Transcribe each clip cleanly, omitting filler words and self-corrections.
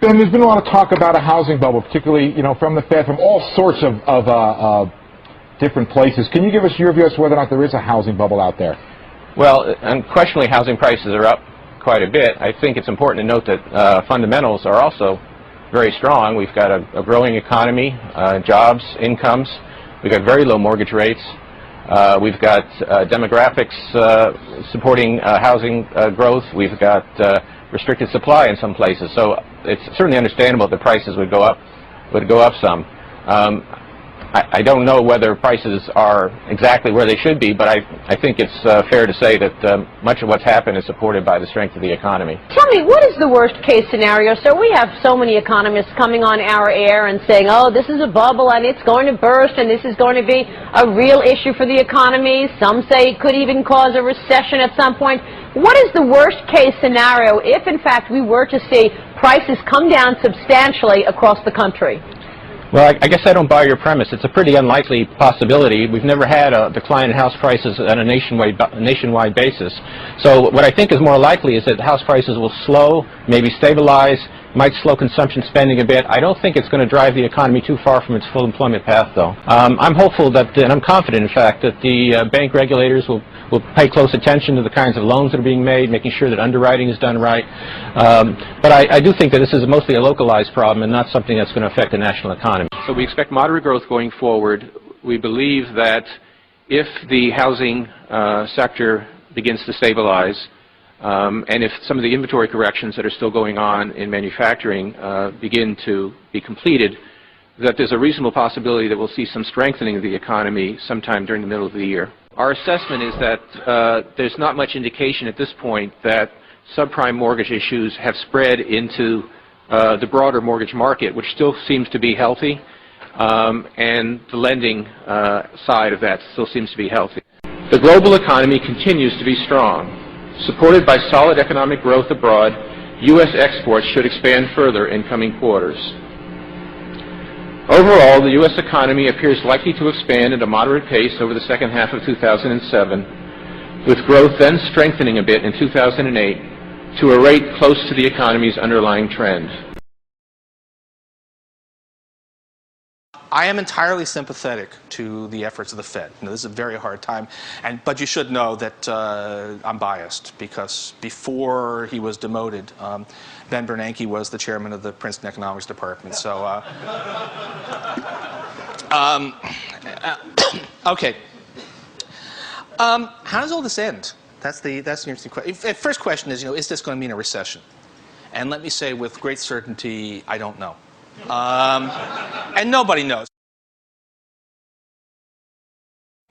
Ben, there's been a lot of talk about a housing bubble, particularly, from the Fed, from all sorts of different places. Can you give us your view as to whether or not there is a housing bubble out there? Well, unquestionably, housing prices are up quite a bit. I think it's important to note that fundamentals are also very strong. We've got a growing economy, jobs, incomes. We've got very low mortgage rates. We've got demographics supporting housing growth. We've got restricted supply in some places. So it's certainly understandable that prices would go up some. I don't know whether prices are exactly where they should be, but I think it's fair to say that much of what's happened is supported by the strength of the economy. Tell me, what is the worst case scenario? So we have so many economists coming on our air and saying, oh, this is a bubble and it's going to burst and this is going to be a real issue for the economy. Some say it could even cause a recession at some point. What is the worst case scenario if, in fact, we were to see prices come down substantially across the country? Well, I guess I don't buy your premise. It's a pretty unlikely possibility. We've never had a decline in house prices on a nationwide basis. So what I think is more likely is that house prices will slow, maybe stabilize, might slow consumption spending a bit. I don't think it's going to drive the economy too far from its full employment path, though. I'm hopeful that, and I'm confident, in fact, that the bank regulators will pay close attention to the kinds of loans that are being made, making sure that underwriting is done right. But I do think that this is mostly a localized problem and not something that's going to affect the national economy. So we expect moderate growth going forward. We believe that if the housing sector begins to stabilize, and if some of the inventory corrections that are still going on in manufacturing begin to be completed, that there's a reasonable possibility that we'll see some strengthening of the economy sometime during the middle of the year. Our assessment is that there's not much indication at this point that subprime mortgage issues have spread into the broader mortgage market, which still seems to be healthy, and the lending side of that still seems to be healthy. The global economy continues to be strong. Supported by solid economic growth abroad, U.S. exports should expand further in coming quarters. Overall, the U.S. economy appears likely to expand at a moderate pace over the second half of 2007, with growth then strengthening a bit in 2008 to a rate close to the economy's underlying trend. I am entirely sympathetic to the efforts of the Fed. This is a very hard time, but you should know that I'm biased because before he was demoted, Ben Bernanke was the chairman of the Princeton Economics Department. So, okay. How does all this end? That's the interesting question. First question is this going to mean a recession? And let me say with great certainty, I don't know. And nobody knows.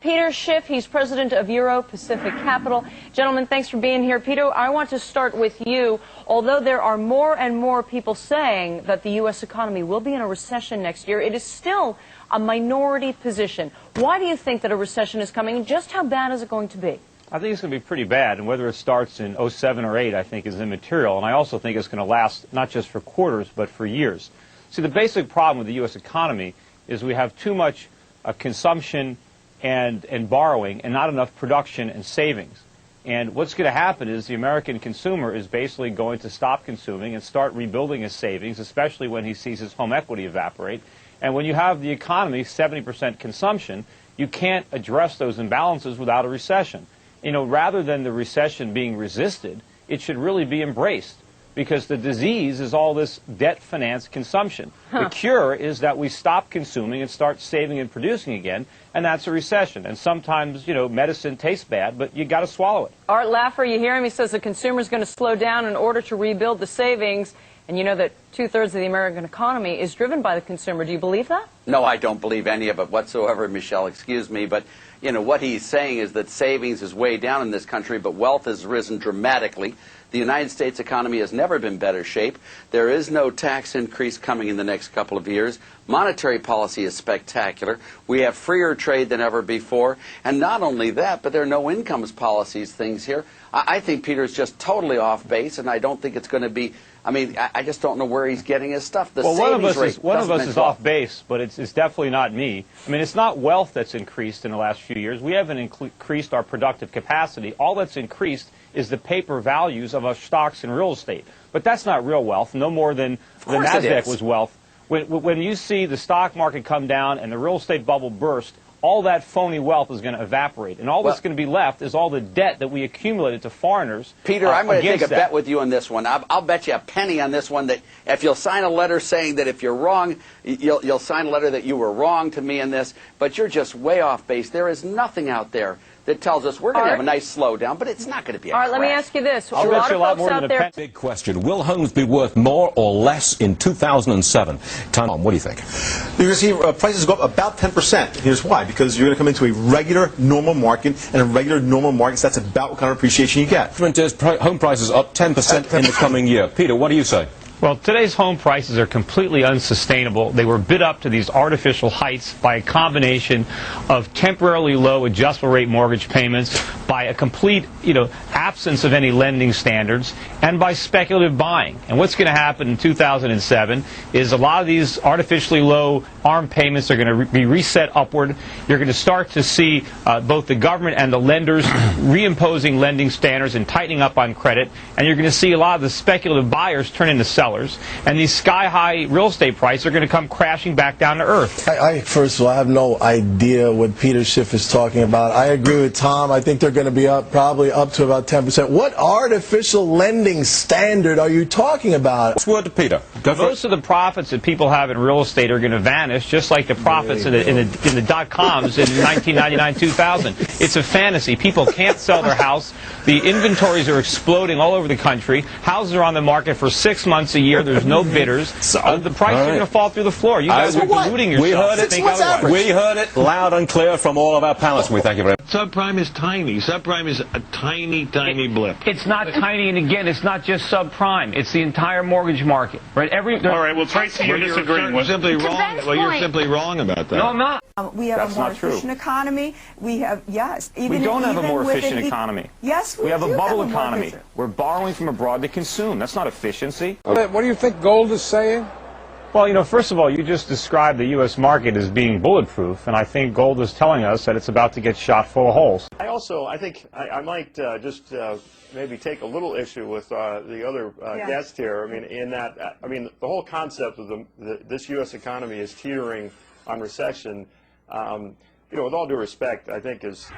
Peter Schiff, he's president of Euro Pacific Capital. Gentlemen, thanks for being here. Peter, I want to start with you. Although there are more and more people saying that the U.S. economy will be in a recession next year, it is still a minority position. Why do you think that a recession is coming, and just how bad is it going to be? I think it's going to be pretty bad, and whether it starts in 07 or 08, I think, is immaterial. And I also think it's going to last not just for quarters, but for years. See, the basic problem with the U.S. economy is we have too much consumption and borrowing and not enough production and savings. And what's going to happen is the American consumer is basically going to stop consuming and start rebuilding his savings, especially when he sees his home equity evaporate. And when you have the economy 70% consumption, you can't address those imbalances without a recession. Rather than the recession being resisted, it should really be embraced, because the disease is all this debt-financed consumption. The cure is that we stop consuming and start saving and producing again, and that's a recession. And sometimes, medicine tastes bad, but you got to swallow it. Art Laffer, you hear him? He says the consumer's going to slow down in order to rebuild the savings. And you know that 2/3 of the American economy is driven by the consumer. Do you believe that? No, I don't believe any of it whatsoever, Michelle. Excuse me. But, what he's saying is that savings is way down in this country, but wealth has risen dramatically. The United States economy has never been in better shape. There is no tax increase coming in the next couple of years. Monetary policy is spectacular. We have freer trade than ever before. And not only that, but there are no incomes policies things here. I think Peter's just totally off base, and I don't think it's going to be, I just don't know where where he's getting his stuff. The well, savings rate one of us doesn't is mention off base, but it's definitely not me. I mean, it's not wealth that's increased in the last few years. We haven't increased our productive capacity. All that's increased is the paper values of our stocks and real estate. But that's not real wealth, no more than the NASDAQ was wealth. When you see the stock market come down and the real estate bubble burst, all that phony wealth is going to evaporate. And all that's going to be left is all the debt that we accumulated to foreigners. Peter, I'm going to take a bet with you on this one. I'll bet you a penny on this one that if you'll sign a letter saying that if you're wrong, you'll sign a letter that you were wrong to me in this, but you're just way off base. There is nothing out there that tells us we're going to have a nice slowdown, but it's not going to be a crash. All right, let me ask you this. I'll bet you a lot more than a penny. Big question. Will homes be worth more or less in 2007? Tom, what do you think? You're going to see prices go up about 10%. Here's why. Because you're going to come into a regular, normal market, and in regular, normal markets, that's about what kind of appreciation you get. Home prices up 10% in the coming year. Peter, what do you say? Well, today's home prices are completely unsustainable. They were bid up to these artificial heights by a combination of temporarily low adjustable rate mortgage payments, by a complete, absence of any lending standards, and by speculative buying. And what's going to happen in 2007 is a lot of these artificially low ARM payments are going to be reset upward. You're going to start to see both the government and the lenders reimposing lending standards and tightening up on credit. And you're going to see a lot of the speculative buyers turn into sellers. And these sky-high real estate prices are going to come crashing back down to earth. First of all, I have no idea what Peter Schiff is talking about. I agree with Tom. I think they're going to be probably up to about 10%. What artificial lending standard are you talking about? What's word to Peter? Most of the profits that people have in real estate are going to vanish, just like the profits in the dot-coms in 1999-2000. It's a fantasy. People can't sell their house. The inventories are exploding all over the country. Houses are on the market for 6 months a year. There's no bidders. The prices are going to fall through the floor. You guys are deluding yourself. We heard it. We heard it loud and clear from all of our panelists. We thank you very much. Subprime is tiny. Subprime is a tiny blip. It's not tiny, and again, it's not just subprime. It's the entire mortgage market, right? All right. Well, Tracy, you're disagreeing. You're simply wrong. Well, you're simply wrong about that. No, I'm not. We have a more efficient economy. We have, yes. We don't have a more efficient economy. Yes, we have a bubble economy. We're borrowing from abroad to consume. That's not efficiency. What do you think gold is saying? Well, first of all, you just described the U.S. market as being bulletproof, and I think gold is telling us that it's about to get shot full of holes. I think I might just maybe take a little issue with the other guest here. I mean, in that, the whole concept of this U.S. economy is teetering on recession. With all due respect, I think is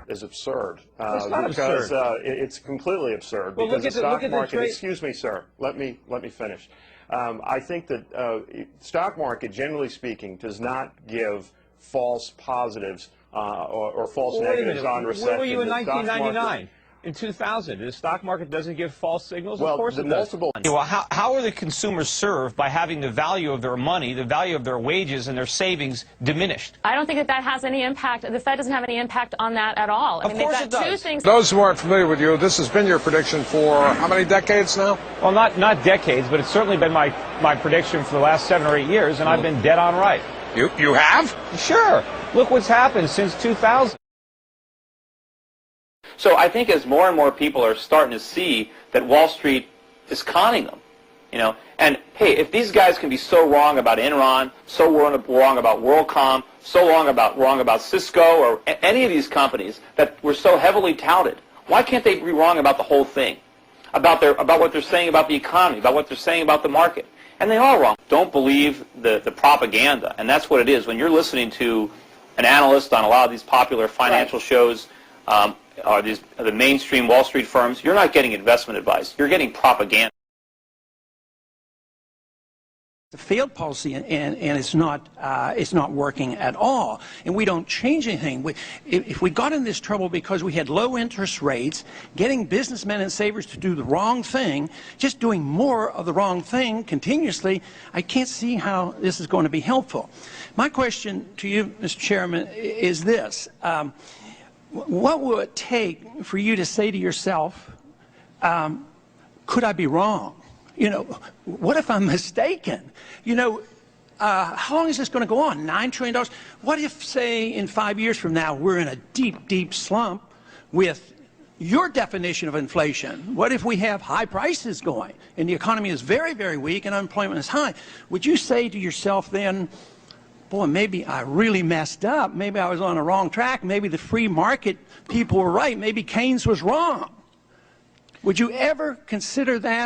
absurd. It's not because absurd. It's completely absurd. Well, because the stock market. Excuse me, sir. Let me finish. I think that stock market, generally speaking, does not give false positives or false negatives on recession. Where were you in 1999? In 2000, the stock market doesn't give false signals? Well, of course it does. Well, how are the consumers served by having the value of their money, the value of their wages and their savings diminished? I don't think that has any impact. The Fed doesn't have any impact on that at all. Of course it does. Two things. Those who aren't familiar with you, this has been your prediction for how many decades now? Well, not decades, but it's certainly been my prediction for the last 7 or 8 years, and I've been dead on right. You have? Sure. Look what's happened since 2000. So I think as more and more people are starting to see that Wall Street is conning them, and hey, if these guys can be so wrong about Enron, so wrong about WorldCom, so wrong about Cisco or any of these companies that were so heavily touted, why can't they be wrong about the whole thing, about what they're saying about the economy, about what they're saying about the market? And they are wrong. Don't believe the propaganda, and that's what it is. When you're listening to an analyst on a lot of these popular financial shows, or the mainstream Wall Street firms, you're not getting investment advice. You're getting propaganda. The failed policy, and it's not working at all. And we don't change anything. If we got in this trouble because we had low interest rates, getting businessmen and savers to do the wrong thing, just doing more of the wrong thing continuously, I can't see how this is going to be helpful. My question to you, Mr. Chairman, is this. What will it take for you to say to yourself, could I be wrong? What if I'm mistaken? How long is this going to go on? $9 trillion? What if, say, in 5 years from now, we're in a deep, deep slump with your definition of inflation? What if we have high prices going and the economy is very, very weak and unemployment is high? Would you say to yourself then, boy, maybe I really messed up. Maybe I was on the wrong track. Maybe the free market people were right. Maybe Keynes was wrong. Would you ever consider that?